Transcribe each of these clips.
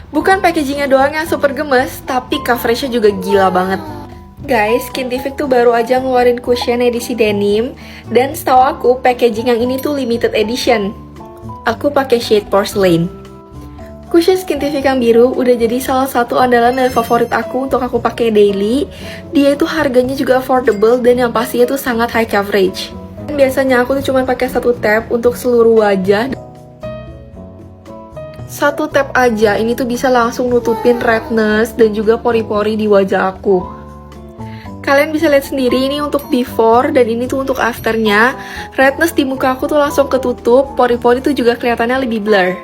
Bukan packagingnya doang yang super gemes, tapi coveragenya juga gila banget. Guys, Skintific tuh baru aja ngeluarin cushion edisi denim, dan setahu aku packaging yang ini tuh limited edition. Aku pakai shade porcelain. Cushion Skintific yang biru udah jadi salah satu andalan dan favorit aku untuk aku pakai daily. Dia itu harganya juga affordable dan yang pastinya tuh sangat high coverage. Dan biasanya aku tuh cuma pakai satu tab untuk seluruh wajah. Satu tab aja ini tuh bisa langsung nutupin redness dan juga pori-pori di wajah aku. Kalian bisa lihat sendiri ini untuk before dan ini tuh untuk afternya. Redness di muka aku tuh langsung ketutup, pori-pori tuh juga kelihatannya lebih blur.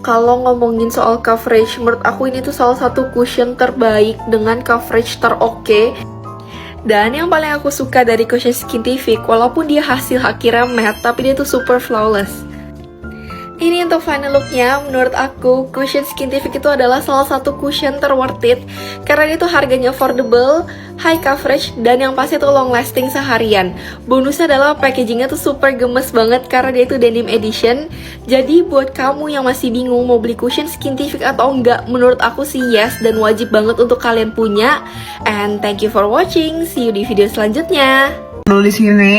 Kalau ngomongin soal coverage, menurut aku ini tuh salah satu cushion terbaik dengan coverage teroke. Dan yang paling aku suka dari cushion Skintific, walaupun dia hasil akhirnya matte, tapi dia tuh super flawless. Ini untuk final looknya, menurut aku cushion Skintific itu adalah salah satu cushion terworth it karena dia tuh harganya affordable, high coverage, dan yang pasti tuh long lasting seharian. Bonusnya adalah packagingnya tuh super gemes banget karena dia itu denim edition. Jadi buat kamu yang masih bingung mau beli cushion Skintific atau enggak, menurut aku sih yes dan wajib banget untuk kalian punya. And thank you for watching, see you di video selanjutnya. Dulu di sini.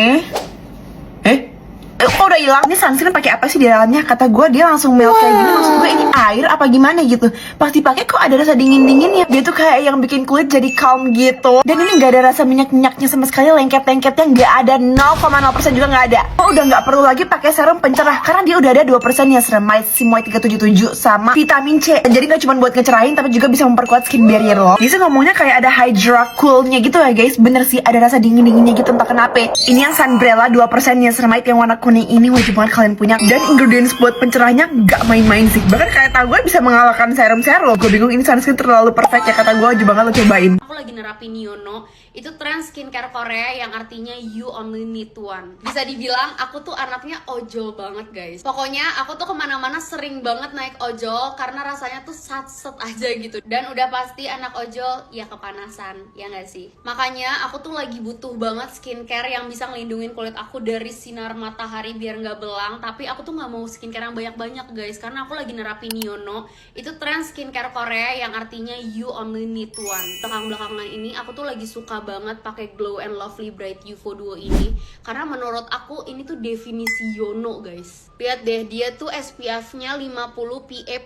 Kok udah hilang? Ini sunscreen pakai apa sih di dalamnya? Kata gue dia langsung melt kayak gini. Maksud gue ini air apa gimana gitu? Pas dipakai kok ada rasa dingin-dinginnya. Dia tuh kayak yang bikin kulit jadi calm gitu. Dan ini nggak ada rasa minyak-minyaknya sama sekali. Lengket-lengketnya nggak ada, 0,0% juga nggak ada. Oh, udah nggak perlu lagi pakai serum pencerah karena dia udah ada 2% ya, ceramide Simoy 377 sama vitamin C. Jadi nggak cuma buat ngecerahin tapi juga bisa memperkuat skin barrier lo. Bisa ngomongnya kayak ada Hydra Cool-nya gitu ya guys. Bener sih ada rasa dingin-dinginnya gitu entah kenapa. Ini yang Sunbrella 2% ya, ceramide yang warna kuning ini wajib banget kalian punya. Dan ingredients buat pencerahnya gak main-main sih. Bahkan kayak gue bisa mengalahkan serum-serum. Gue bingung ini sunscreen terlalu perfect ya, kata gue wajib banget lo cobain. Aku lagi nerapin Yono, itu tren skincare Korea yang artinya you only need one. Bisa dibilang aku tuh anaknya ojol banget guys. Pokoknya aku tuh kemana-mana sering banget naik ojol karena rasanya tuh sat-set aja gitu. Dan udah pasti anak ojol ya kepanasan, ya gak sih? Makanya aku tuh lagi butuh banget skincare yang bisa ngelindungin kulit aku dari sinar matahari biar nggak belang. Tapi aku tuh nggak mau skincare yang banyak-banyak guys, karena aku lagi nerapin Yono. Itu tren skincare Korea yang artinya you only need one. Belakang-belakangan ini aku tuh lagi suka banget pakai Glow and Lovely Bright UFO Duo ini karena menurut aku ini tuh definisi Yono guys. Lihat deh, dia tuh SPF-nya 50 PA++++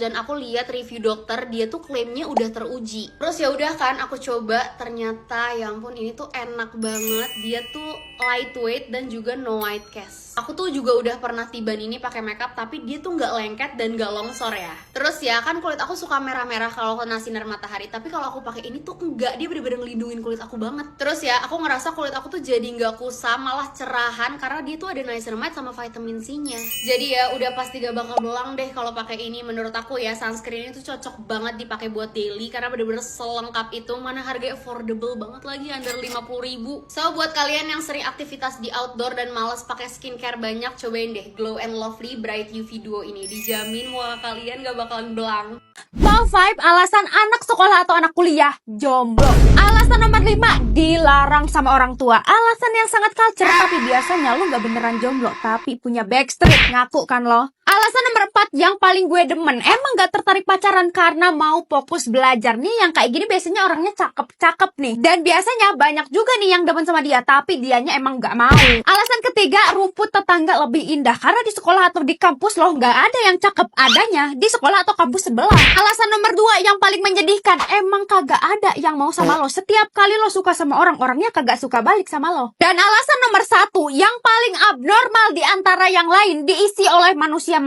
dan aku lihat review dokter dia tuh klaimnya udah teruji. Terus ya udah kan aku coba, ternyata ya ampun ini tuh enak banget. Dia tuh lightweight dan juga no white cast. Aku tuh juga udah pernah tiban ini pakai makeup tapi dia tuh nggak lengket dan nggak longsor ya. Terus ya kan kulit aku suka merah-merah kalau kena sinar matahari, tapi kalau aku pakai ini tuh enggak, dia bener-bener ngelindungin kulit aku banget. Terus ya aku ngerasa kulit aku tuh jadi nggak kusam, malah cerahan karena dia tuh ada niacinamide sama vitamin C-nya. Jadi ya udah pasti gak bakal belang deh kalau pakai ini. Menurut aku ya sunscreen ini tuh cocok banget dipakai buat daily karena bener-bener selengkap itu. Mana harganya affordable banget lagi, under 50.000. So buat kalian yang sering aktivitas di outdoor dan males pakai skincare banyak, cobain deh Glow and Lovely Bright UV Duo ini. Dijamin muka kalian gak bakalan belang. Top 5 alasan anak sekolah atau anak kuliah jomblo. Alasan nomor 5, dilarang sama orang tua. Alasan yang sangat culture, tapi biasanya lu gak beneran jomblo, tapi punya backstreet, ngaku kan lo. Alasan nomor 4 yang paling gue demen, emang gak tertarik pacaran karena mau fokus belajar. Nih yang kayak gini biasanya orangnya cakep-cakep nih. Dan biasanya banyak juga nih yang demen sama dia, tapi dianya emang gak mau. Alasan ketiga, rumput tetangga lebih indah. Karena di sekolah atau di kampus lo gak ada yang cakep, adanya di sekolah atau kampus sebelah. Alasan nomor 2 yang paling menyedihkan, emang kagak ada yang mau sama lo. Setiap kali lo suka sama orang, orangnya kagak suka balik sama lo. Dan alasan nomor 1 yang paling abnormal di antara yang lain diisi oleh manusia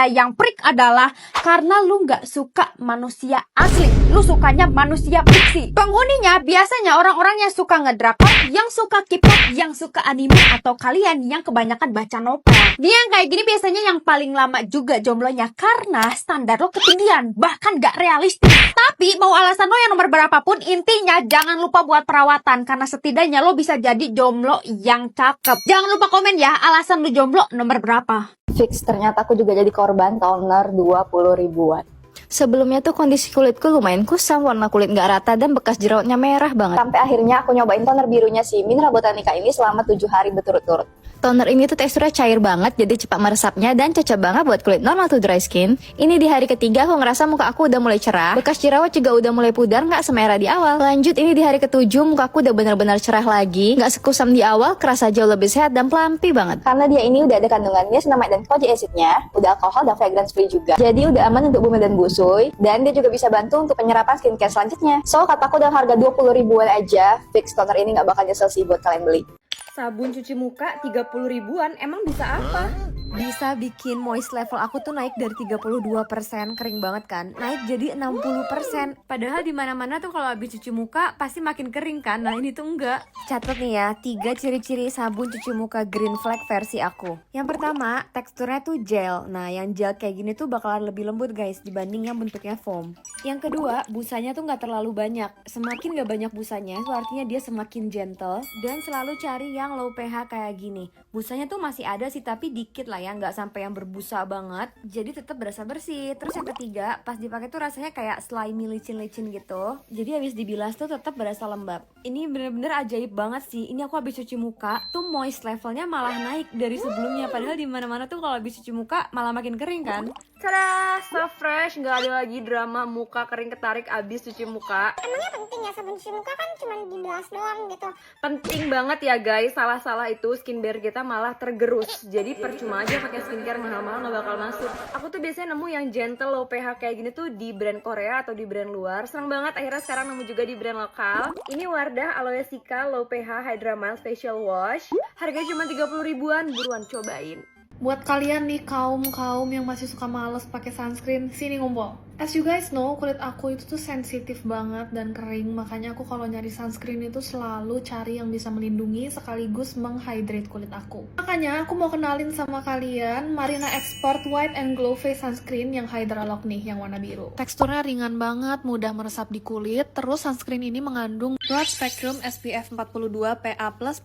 yang freak adalah karena lu nggak suka manusia asli, lu sukanya manusia fiksi. Penghuninya biasanya orang-orang yang suka ngedrakor, yang suka K-pop, yang suka anime, atau kalian yang kebanyakan baca novel. Dia yang kayak gini biasanya yang paling lama juga jomblonya karena standar lo ketinggian, bahkan gak realistis. Tapi mau alasan lo yang nomor berapapun, intinya jangan lupa buat perawatan karena setidaknya lo bisa jadi jomblo yang cakep. Jangan lupa komen ya alasan lo jomblo nomor berapa. Fix, ternyata aku juga jadi korban toner 20 ribuan. Sebelumnya tuh kondisi kulitku lumayan kusam, warna kulit nggak rata dan bekas jerawatnya merah banget. Sampai akhirnya aku nyobain toner birunya si Mineral Botanica ini selama 7 hari berturut-turut. Toner ini tuh teksturnya cair banget, jadi cepat meresapnya dan cocok banget buat kulit normal to dry skin. Ini di hari ketiga aku ngerasa muka aku udah mulai cerah, bekas jerawat juga udah mulai pudar, nggak semerah di awal. Lanjut ini di hari ketujuh muka aku udah benar-benar cerah lagi, nggak sekusam di awal, kerasa jauh lebih sehat dan pelampi banget. Karena dia ini udah ada kandungan niacinamide dan kojic acidnya, udah alkohol dan fragrance free juga. Jadi udah aman untuk bumi dan busui, dan dia juga bisa bantu untuk penyerapan skincare selanjutnya. So kataku dalam harga 20 ribuan aja, fix toner ini nggak bakal nyesel sih buat kalian beli. Sabun cuci muka 30 ribuan, emang bisa apa? Bisa bikin moist level aku tuh naik dari 32%, kering banget kan, naik jadi 60%. Padahal di mana-mana tuh kalau habis cuci muka pasti makin kering kan. Nah ini tuh enggak. Catat nih ya, 3 ciri-ciri sabun cuci muka Green Flag versi aku. Yang pertama, teksturnya tuh gel. Nah yang gel kayak gini tuh bakalan lebih lembut guys dibanding yang bentuknya foam. Yang kedua, busanya tuh nggak terlalu banyak. Semakin nggak banyak busanya itu artinya dia semakin gentle. Dan selalu cari yang low pH kayak gini. Busanya tuh masih ada sih tapi dikit lah ya, nggak sampai yang berbusa banget, jadi tetap berasa bersih. Terus yang ketiga, pas dipakai tuh rasanya kayak slimy licin-licin gitu, jadi habis dibilas tuh tetap berasa lembab. Ini bener-bener ajaib banget sih. Ini aku habis cuci muka tuh moist levelnya malah naik dari sebelumnya, padahal di mana-mana tuh kalau habis cuci muka malah makin kering kan. Tada, so fresh, nggak ada lagi drama muka kering ketarik abis cuci muka. Emangnya penting ya sabun cuci muka kan cuma dibilas doang gitu. Penting banget ya guys, salah-salah itu skincare kita malah tergerus. Jadi percuma aja pakai skincare mahal-mahal nggak bakal masuk. Aku tuh biasanya nemu yang gentle low pH kayak gini tuh di brand Korea atau di brand luar. Seneng banget akhirnya sekarang nemu juga di brand lokal. Ini Wardah Aloe Cica Low pH Hydra Mild Facial Wash. Harganya cuma 30 ribuan, buruan cobain. Buat kalian nih kaum yang masih suka males pakai sunscreen, sini ngumpul. As you guys know, kulit aku itu tuh sensitif banget dan kering, makanya aku kalau nyari sunscreen itu selalu cari yang bisa melindungi sekaligus menghydrate kulit aku. Makanya aku mau kenalin sama kalian Marina Expert White and Glow Face Sunscreen yang Hydralock nih, yang warna biru. Teksturnya ringan banget, mudah meresap di kulit, terus sunscreen ini mengandung broad spectrum SPF 42 PA++++,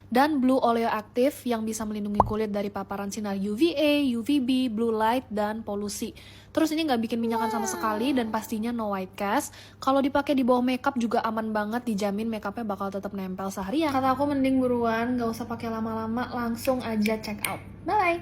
dan blue oleoactive yang bisa melindungi kulit dari paparan sinar UVA, UVB, blue light, dan polusi. Terus ini nggak bikin minyakan sama sekali dan pastinya no white cast. Kalau dipakai di bawah makeup juga aman banget, dijamin makeupnya bakal tetap nempel seharian. Kata aku mending buruan, nggak usah pakai lama-lama, langsung aja check out. Bye!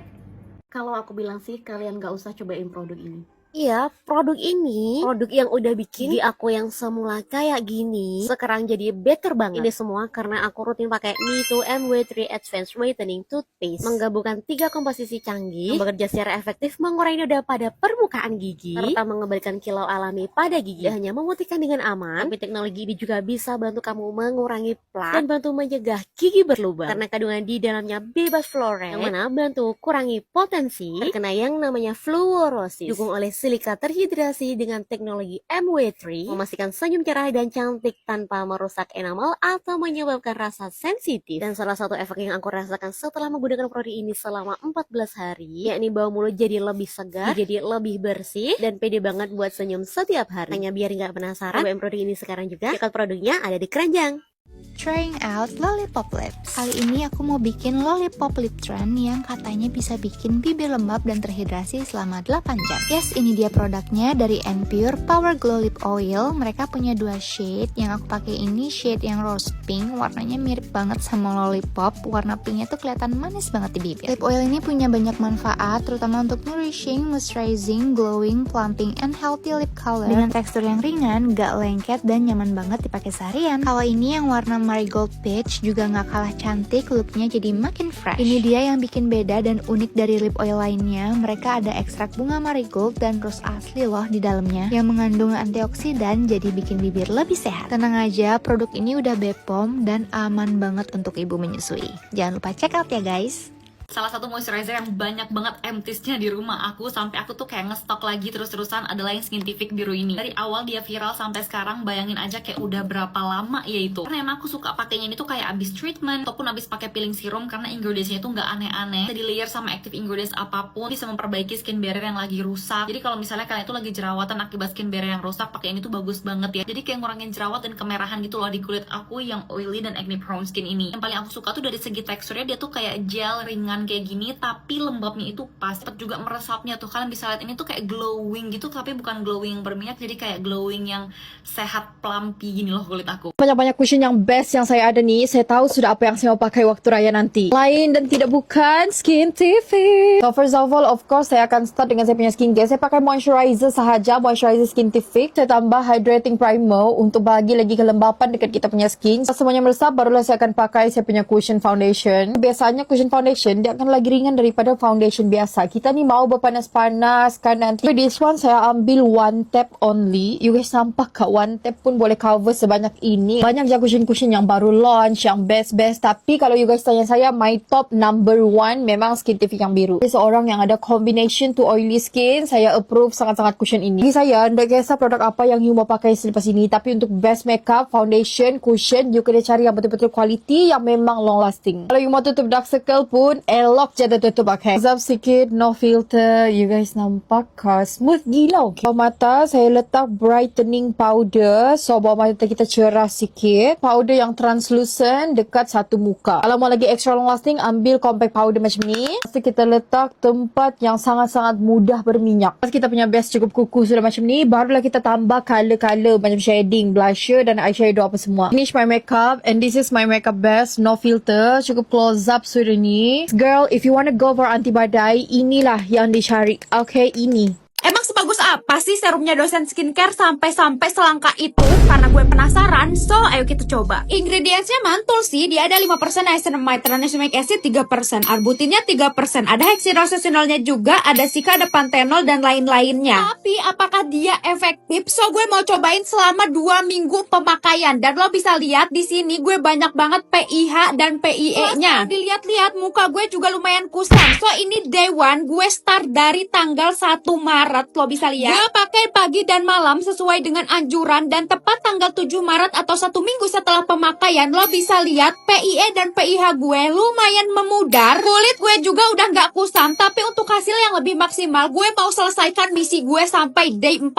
Kalau aku bilang sih kalian gak usah cobain produk ini. Iya, produk ini, produk yang udah bikin gigi aku yang semula kayak gini, sekarang jadi better banget. Ini semua karena aku rutin pakai Me Too MW3 Advanced Whitening Toothpaste. Menggabungkan 3 komposisi canggih, yang bekerja secara efektif mengurangi noda pada permukaan gigi, serta mengembalikan kilau alami pada gigi. Tidak hanya memutihkan dengan aman, tapi teknologi ini juga bisa bantu kamu mengurangi plak dan bantu mencegah gigi berlubang. Karena kandungan di dalamnya bebas fluoride, yang mana bantu kurangi potensi terkena yang namanya fluorosis. Dukung oleh silika terhidrasi dengan teknologi MW3, memastikan senyum cerah dan cantik tanpa merusak enamel atau menyebabkan rasa sensitif. Dan salah satu efek yang aku rasakan setelah menggunakan produk ini selama 14 hari, yakni bau mulut jadi lebih segar, jadi lebih bersih, dan pede banget buat senyum setiap hari. Hanya biar nggak penasaran, cobain produk ini sekarang juga. Cekot produknya ada di keranjang. Trying out Lollipop Lips. Kali ini aku mau bikin Lollipop Lip Trend yang katanya bisa bikin bibir lembab dan terhidrasi selama 8 jam. Yes, ini dia produknya dari Pure Power Glow Lip Oil. Mereka punya 2 shade. Yang aku pakai ini shade yang rose pink. Warnanya mirip banget sama Lollipop. Warna pinknya tuh kelihatan manis banget di bibir. Lip oil ini punya banyak manfaat, terutama untuk nourishing, moisturizing, glowing, plumping, and healthy lip color. Dengan tekstur yang ringan, gak lengket, dan nyaman banget dipakai seharian. Kalau ini yang warna Marigold Peach juga nggak kalah cantik, looknya jadi makin fresh. Ini dia yang bikin beda dan unik dari lip oil lainnya. Mereka ada ekstrak bunga marigold dan rose asli loh di dalamnya, yang mengandung antioksidan jadi bikin bibir lebih sehat. Tenang aja, produk ini udah BPOM dan aman banget untuk ibu menyusui. Jangan lupa check out ya guys. Salah satu moisturizer yang banyak banget emptiesnya di rumah aku, sampai aku tuh kayak ngestok lagi terus-terusan, adalah yang Skintific biru ini. Dari awal dia viral sampai sekarang, bayangin aja kayak udah berapa lama ya itu. Karena emang aku suka pakainya ini tuh kayak abis treatment ataupun abis pakai peeling serum, karena ingredientsnya itu nggak aneh-aneh. Jadi layer sama active ingredients apapun bisa memperbaiki skin barrier yang lagi rusak. Jadi kalau misalnya kalian tuh lagi jerawatan akibat skin barrier yang rusak, pakai ini tuh bagus banget ya. Jadi kayak ngurangin jerawat dan kemerahan gitu loh di kulit aku yang oily dan acne prone skin ini. Yang paling aku suka tuh dari segi teksturnya, dia tuh kayak gel ringan permukaan kayak gini, tapi lembabnya itu pas. Cepet juga meresapnya tuh. Kalian bisa lihat ini tuh kayak glowing gitu, tapi bukan glowing yang berminyak, jadi kayak glowing yang sehat, plumpy gini loh kulit aku. Banyak-banyak cushion yang best yang saya ada nih. Saya tahu sudah apa yang saya mau pakai waktu raya nanti. Lain dan tidak bukan Skin TV. So first of all, of course, saya akan start dengan saya punya skincare. Saya pakai moisturizer sahaja, moisturizer Skintific. Saya tambah hydrating primer untuk bagi lagi kelembapan dekat kita punya skin. Semuanya meresap, barulah saya akan pakai saya punya cushion foundation. Biasanya cushion foundation dia akan lagi ringan daripada foundation biasa. Kita ni mau berpanas-panas kan nanti. For this one saya ambil one tap only. You guys nampak kak, one tap pun boleh cover sebanyak ini. Banyak je cushion-cushion yang baru launch, yang best-best. Tapi kalau you guys tanya saya, my top number one memang Skintific yang biru. Saya seorang yang ada combination to oily skin, saya approve sangat-sangat cushion ini. Jadi saya tidak kisah produk apa yang you mau pakai selepas ini, tapi untuk best makeup, foundation, cushion, you kena cari yang betul-betul quality, yang memang long lasting. Kalau you mau tutup dark circle pun, elok je tutup pakai. Zap sikit, no filter, you guys nampak smooth gila. Bawah mata, saya letak brightening powder, so bawah mata kita cerah sikit. Powder yang translucent dekat satu muka. Kalau mau lagi extra long lasting, ambil compact powder macam ni. Lepas kita letak tempat yang sangat-sangat mudah berminyak. Lepas kita punya base cukup kukuh sudah macam ni, barulah kita tambah color-color macam shading, blusher dan eyeshadow apa semua. Finish my makeup and this is my makeup base, no filter, cukup close up sudah ni. Girl, if you wanna go for anti badai, inilah yang dicari. Okay, ini. Emang sebagus apa sih serumnya dosen skincare sampai-sampai selangka itu? Karena gue penasaran, so ayo kita coba. Ingredientsnya mantul sih, dia ada 5% niacinamide, tranexamic acid 3%, arbutinnya 3%, ada hexidrosinolnya juga, ada sika, ada pantenol dan lain-lainnya. Tapi apakah dia efektif? So gue mau cobain selama 2 minggu pemakaian dan lo bisa lihat di sini gue banyak banget PIH dan PIE-nya. Dilihat-lihat muka gue juga lumayan kusam. So ini day one, gue start dari tanggal 1 Maret. Lo bisa lihat. Gue pakai pagi dan malam sesuai dengan anjuran dan tepat tanggal 7 Maret atau 1 minggu setelah pemakaian lo bisa lihat PIE dan PIH gue lumayan memudar. Kulit gue juga udah nggak kusam, tapi untuk hasil yang lebih maksimal gue mau selesaikan misi gue sampai day 14.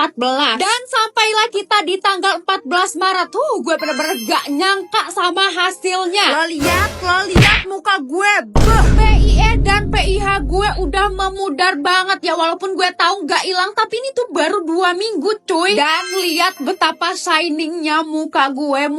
Dan sampailah kita di tanggal 14 Maret. Gue bener-bener gak nyangka sama hasilnya. Lo lihat muka gue. PIE dan PIH gue udah memudar banget ya, walaupun gue tahu nggak hilang, tapi ini tuh baru 2 minggu cuy. Dan lihat betapa shiningnya muka gue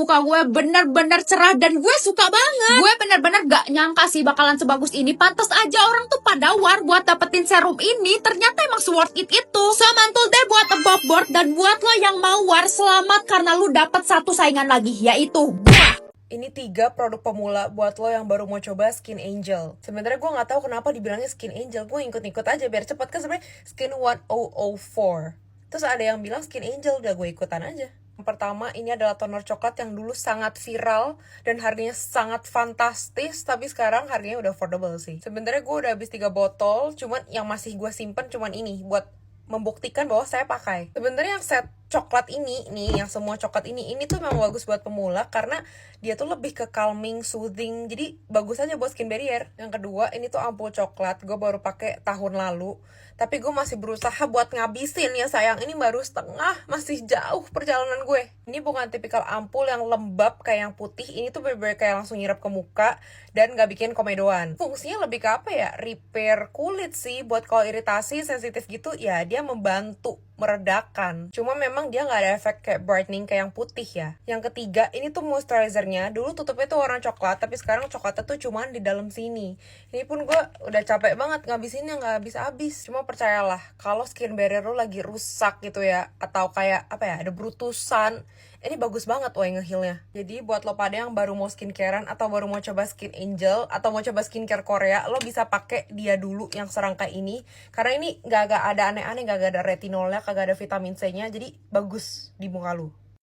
bener-bener cerah dan gue suka banget. Gue bener-bener gak nyangka sih bakalan sebagus ini. Pantes aja orang tuh pada war buat dapetin serum ini, ternyata emang worth it itu. So mantul deh buat above board, dan buat lo yang mau war, selamat karena lu dapet satu saingan lagi, yaitu gua. Ini 3 produk pemula buat lo yang baru mau coba Skin Angel. Sebenarnya gue nggak tahu kenapa dibilangnya Skin Angel. Gue ikut-ikut aja biar cepet, kan sebenarnya Skin 1004. Terus ada yang bilang Skin Angel, udah gue ikutan aja. Yang pertama, ini adalah toner coklat yang dulu sangat viral dan harganya sangat fantastis, tapi sekarang harganya udah affordable sih. Sebenarnya gue udah habis 3 botol, cuman yang masih gue simpen cuman ini buat membuktikan bahwa saya pakai. Sebenarnya yang set coklat ini nih, yang semua coklat ini tuh memang bagus buat pemula karena dia tuh lebih ke calming, soothing, jadi bagus aja buat skin barrier. Yang kedua, ini tuh ampul coklat, gue baru pakai tahun lalu, tapi gue masih berusaha buat ngabisin ya sayang. Ini baru setengah, masih jauh perjalanan gue. Ini bukan tipikal ampul yang lembab kayak yang putih, ini tuh bener-bener kayak langsung nyirap ke muka dan gak bikin komedoan. Fungsinya lebih ke apa ya, repair kulit sih, buat kalau iritasi, sensitif gitu, ya dia membantu meredakan. Cuma memang dia nggak ada efek kayak brightening kayak yang putih ya. Yang ketiga, ini tuh moisturizernya. Dulu tutupnya tuh warna coklat, tapi sekarang coklatnya tuh cuman di dalam sini. Ini pun gue udah capek banget ngabisinnya, nggak habis-habis. Cuma percayalah, kalau skin barrier lo lagi rusak gitu ya, atau kayak apa ya, ada berutusan, ini bagus banget woy ngehealnya. Jadi buat lo pada yang baru mau skincarean atau baru mau coba Skin Angel atau mau coba skincare Korea, lo bisa pakai dia dulu yang serangkai ini. Karena ini gak ada aneh-aneh, gak ada retinolnya, kagak ada vitamin C-nya, jadi bagus di muka lo.